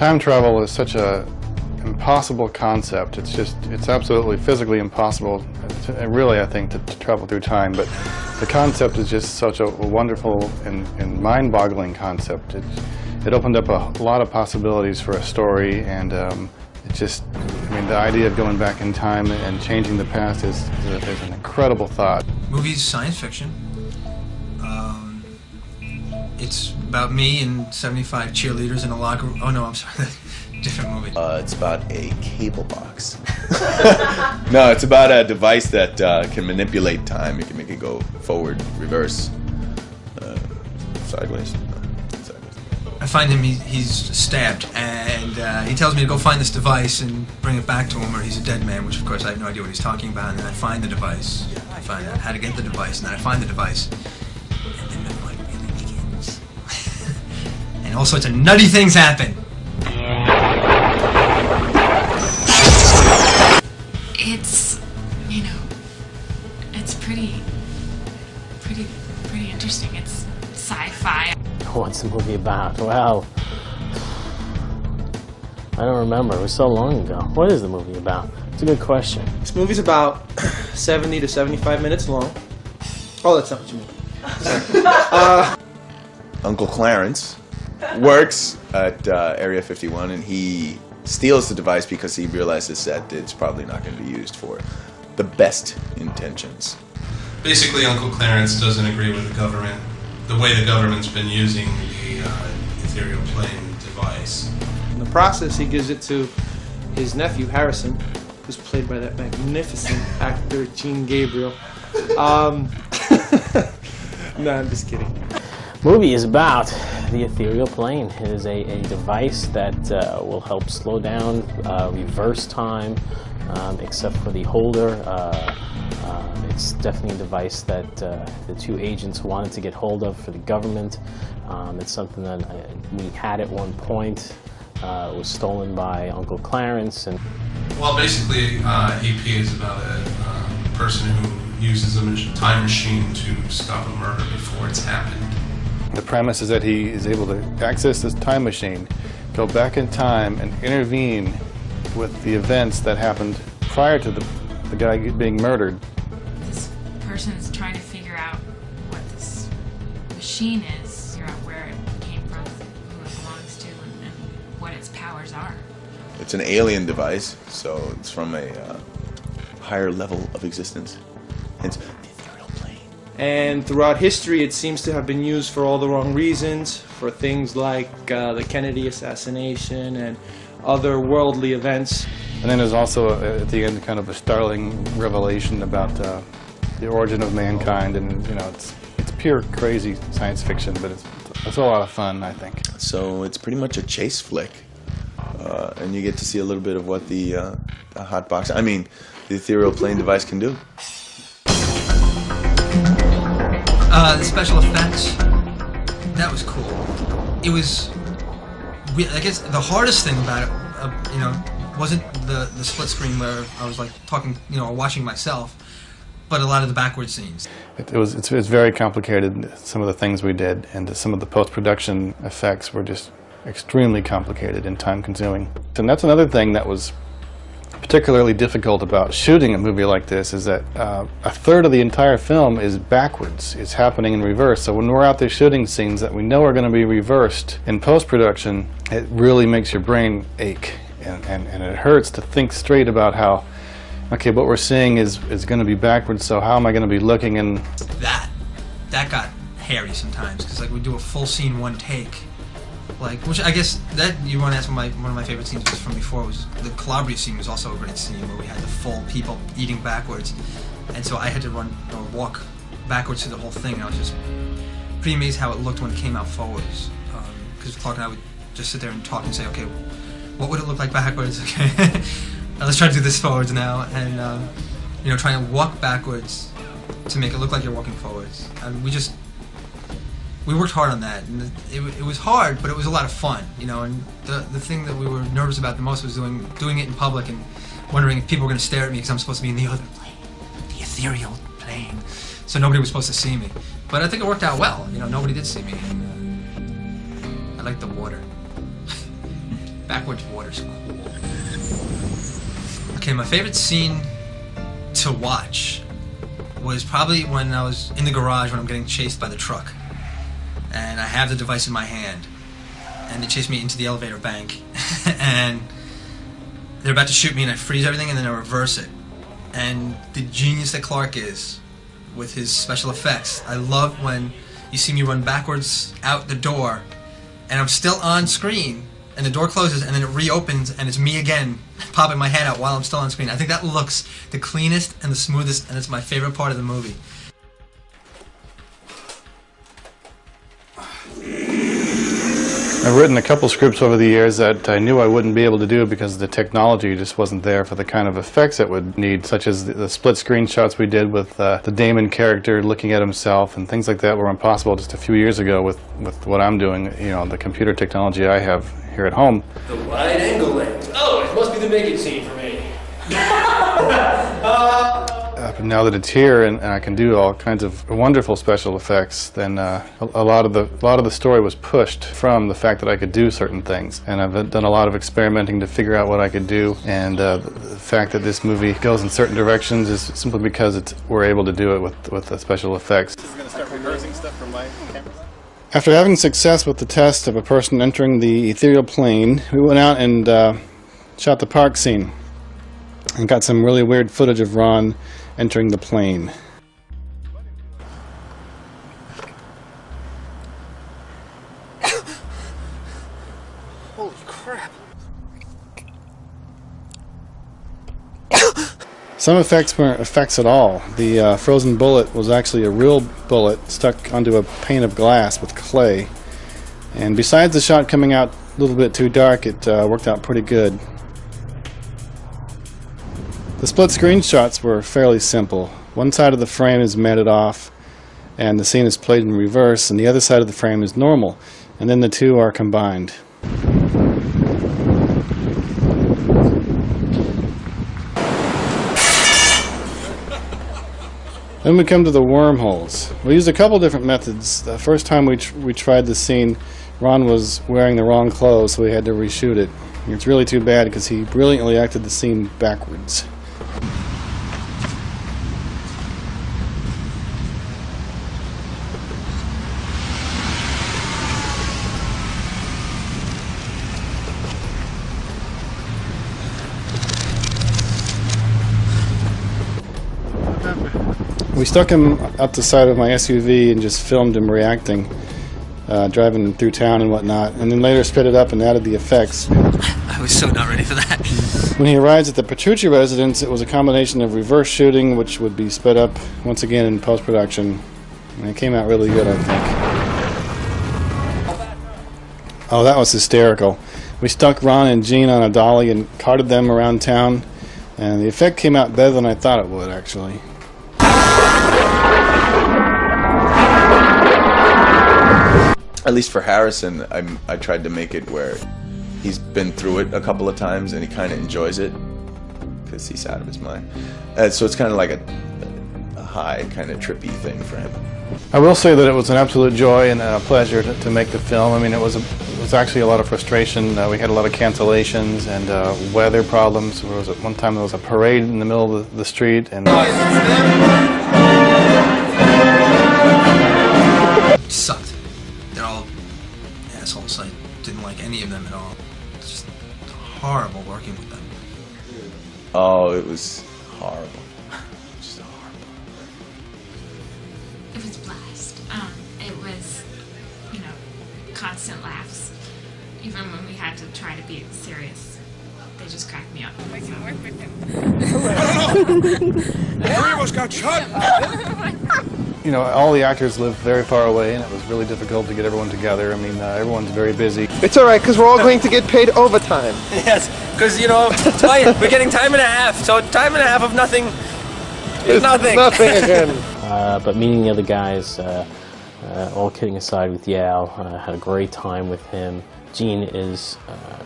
Time travel is such a impossible concept. It's absolutely physically impossible, really, I think, to travel through time. But the concept is just such a wonderful and mind-boggling concept. It opened up a lot of possibilities for a story, and the idea of going back in time and changing the past is an incredible thought. Movie's science fiction. It's about me and 75 cheerleaders in a locker room. Oh no, I'm sorry, different movie. It's about a cable box. No, it's about a device that can manipulate time. You can make it go forward, reverse, sideways. I find him, he's stabbed, and he tells me to go find this device and bring it back to him or he's a dead man, which of course I have no idea what he's talking about, and then I find the device. I find out how to get the device, and then I find the device, and then the movie really begins. And all sorts of nutty things happen. It's, you know, it's pretty interesting. It's sci-fi. What's the movie about? Well, I don't remember. It was so long ago. What is the movie about? It's a good question. This movie's about 70 to 75 minutes long. Oh, that's not what you mean. Uncle Clarence works at Area 51, and he steals the device because he realizes that it's probably not going to be used for the best intentions. Basically, Uncle Clarence doesn't agree with the government, the way the government's been using the Ethereal Plane device. In the process, he gives it to his nephew, Harrison, who's played by that magnificent actor, Gene Gabriel. No, I'm just kidding. Movie is about the Ethereal Plane. It is a device that will help slow down, reverse time, except for the holder. It's definitely a device that the two agents wanted to get hold of for the government. It's something that we had at one point. It was stolen by Uncle Clarence. Well, basically, EP is about a person who uses a time machine to stop a murder before it's happened. The premise is that he is able to access this time machine, go back in time, and intervene with the events that happened prior to the guy being murdered. This person is trying to figure out what this machine is, figure out where it came from, who it belongs to, and what its powers are. It's an alien device, so it's from a higher level of existence. Hence, the Ethereal Plane. And throughout history, it seems to have been used for all the wrong reasons, for things like the Kennedy assassination and other worldly events. And then there's also, at the end, kind of a startling revelation about the origin of mankind, and it's pure crazy science fiction, but it's a lot of fun, I think. So it's pretty much a chase flick, and you get to see a little bit of what the the Ethereal Plane device can do. The special effects, that was cool. It was, I guess the hardest thing about it, wasn't the split screen where I was like talking, watching myself, but a lot of the backward scenes. It's very complicated, some of the things we did, and some of the post-production effects were just extremely complicated and time-consuming. And that's another thing that was particularly difficult about shooting a movie like this, is that a third of the entire film is backwards. It's happening in reverse. So when we're out there shooting scenes that we know are going to be reversed in post-production, it really makes your brain ache. And it hurts to think straight about how, okay, what we're seeing is going to be backwards, so how am I going to be looking in... That got hairy sometimes, because like we do a full scene, one take. Which I guess that you want to ask one of my favorite scenes was from before, was the Calabria scene was also a great scene where we had the full people eating backwards, and so I had to walk backwards through the whole thing, and I was just pretty amazed how it looked when it came out forwards, because Clark and I would just sit there and talk and say, okay, what would it look like backwards? Okay, let's try to do this forwards now, and trying to walk backwards to make it look like you're walking forwards, and we worked hard on that, and it was hard, but it was a lot of fun, and the thing that we were nervous about the most was doing it in public and wondering if people were going to stare at me because I'm supposed to be in the other plane, the Ethereal Plane, so nobody was supposed to see me. But I think it worked out well, nobody did see me, and I liked the water. Backwards water's cool. Okay, my favorite scene to watch was probably when I was in the garage when I'm getting chased by the truck. And I have the device in my hand. And they chase me into the elevator bank. And they're about to shoot me and I freeze everything and then I reverse it. And the genius that Clark is with his special effects. I love when you see me run backwards out the door and I'm still on screen and the door closes and then it reopens and it's me again popping my head out while I'm still on screen. I think that looks the cleanest and the smoothest and it's my favorite part of the movie. I've written a couple scripts over the years that I knew I wouldn't be able to do because the technology just wasn't there for the kind of effects it would need, such as the split screen shots we did with the Damon character looking at himself and things like that were impossible just a few years ago with what I'm doing, you know, the computer technology I have here at home. The wide angle lens. Oh, it must be the naked scene for me. But now that it's here and I can do all kinds of wonderful special effects, then a lot of the story was pushed from the fact that I could do certain things. And I've done a lot of experimenting to figure out what I could do. And the fact that this movie goes in certain directions is simply because we're able to do it with the special effects. This is going to start rehearsing stuff from my camera. After having success with the test of a person entering the ethereal plane, we went out and shot the park scene and got some really weird footage of Ron entering the plane. Holy crap. Some effects weren't effects at all. The frozen bullet was actually a real bullet stuck onto a pane of glass with clay. And besides the shot coming out a little bit too dark, it worked out pretty good. The split screen shots were fairly simple. One side of the frame is matted off and the scene is played in reverse, and the other side of the frame is normal, and then the two are combined. Then we come to the wormholes. We used a couple different methods. The first time we tried the scene, Ron was wearing the wrong clothes, so we had to reshoot it. It's really too bad because he brilliantly acted the scene backwards. We stuck him up the side of my SUV and just filmed him reacting, driving through town and whatnot, and then later sped it up and added the effects. I was so not ready for that. When he arrives at the Petrucci residence, it was a combination of reverse shooting, which would be sped up once again in post-production, and it came out really good, I think. Oh, that was hysterical. We stuck Ron and Gene on a dolly and carted them around town, and the effect came out better than I thought it would, actually. At least for Harrison, I tried to make it where he's been through it a couple of times and he kind of enjoys it because he's out of his mind. So it's kind of like a high, kind of trippy thing for him. I will say that it was an absolute joy and a pleasure to make the film. I mean, it was actually a lot of frustration. We had a lot of cancellations and weather problems. There was one time there was a parade in the middle of the street, and Sucked. They're all assholes. I didn't like any of them at all. It's just horrible working with them. Oh, it was horrible. Just horrible. It was a blast. It was, constant laughs. Even when we had to try to be serious, they just cracked me up. I can work with him. Three of us got shot! you know, all the actors live very far away, and it was really difficult to get everyone together. I mean, everyone's very busy. It's all right, because we're all going to get paid overtime. Yes, because, we're getting time and a half, so time and a half of nothing is nothing. Nothing again. But meeting the other guys, all kidding aside with Yale, had a great time with him. Gene is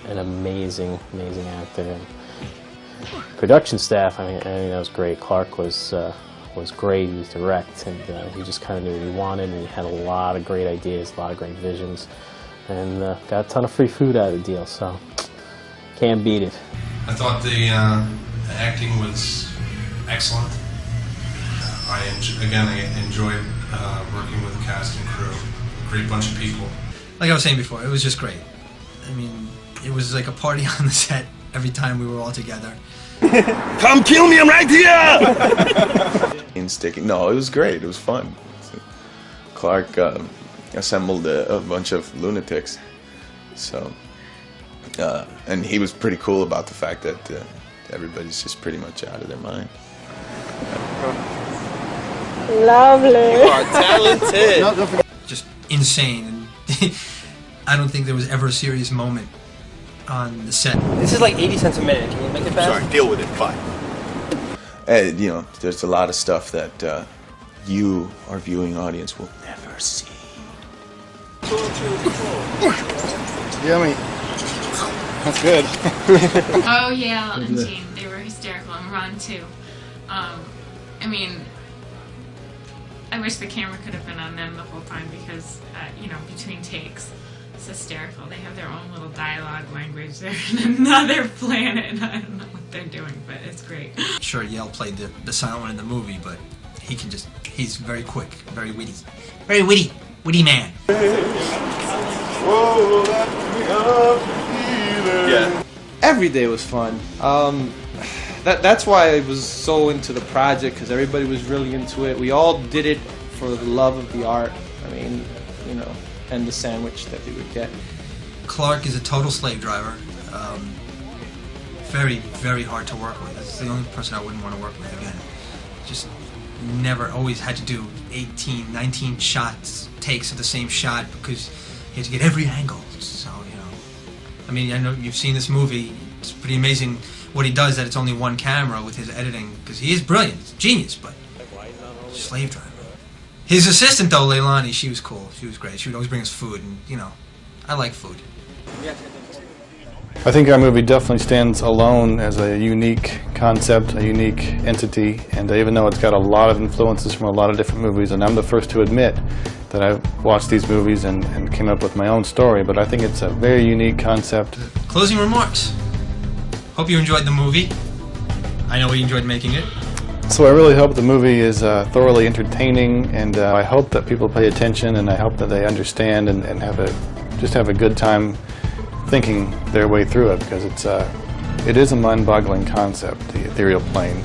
an amazing, amazing actor. And production staff, I mean, that was great. Clark was great. He was direct, and he just kind of knew what he wanted, and he had a lot of great ideas, a lot of great visions, and got a ton of free food out of the deal. So Can't beat it. I thought the acting was excellent. I enjoyed working with the cast and crew. Great bunch of people. Like I was saying before, it was just great. I mean, it was like a party on the set every time we were all together. Come kill me, I'm right here! Sticking. No, it was great. It was fun. Clark assembled a bunch of lunatics. So, and he was pretty cool about the fact that everybody's just pretty much out of their mind. Lovely. You are talented. Just insane. And I don't think there was ever a serious moment on the set. This is like 80 cents a minute. Can you make it fast? Sorry, deal with it. Fine. You know, there's a lot of stuff that you, our viewing audience, will never see. Yummy. That's good. Oh, yeah, and Gene, they were hysterical, and Ron too. I mean, I wish the camera could have been on them the whole time because, you know, between takes, it's hysterical. They have their own little dialogue language. They're in another planet, and I don't know what they're doing, but it's great. Sure, Yale played the silent one in the movie, but he's very quick, very witty. Very witty man. Yeah. Every day was fun. That's why I was so into the project, because everybody was really into it. We all did it for the love of the art. I mean, you know, and the sandwich that they would get. Clark is a total slave driver. Very, very hard to work with. It's the only person I wouldn't want to work with again. Just never, always had to do 18, 19 shots, takes of the same shot because he had to get every angle. So, you know, I mean, I know you've seen this movie. It's pretty amazing what he does, that it's only one camera with his editing, because he is brilliant, he's a genius, but slave driver. His assistant though, Leilani, she was cool, she was great. She would always bring us food, and you know, I like food. I think our movie definitely stands alone as a unique concept, a unique entity, and even though it's got a lot of influences from a lot of different movies, and I'm the first to admit that I've watched these movies and came up with my own story, but I think it's a very unique concept. Closing remarks. Hope you enjoyed the movie. I know we enjoyed making it. So I really hope the movie is thoroughly entertaining, and I hope that people pay attention, and I hope that they understand and just have a good time thinking their way through it, because it is a mind-boggling concept, the ethereal plane.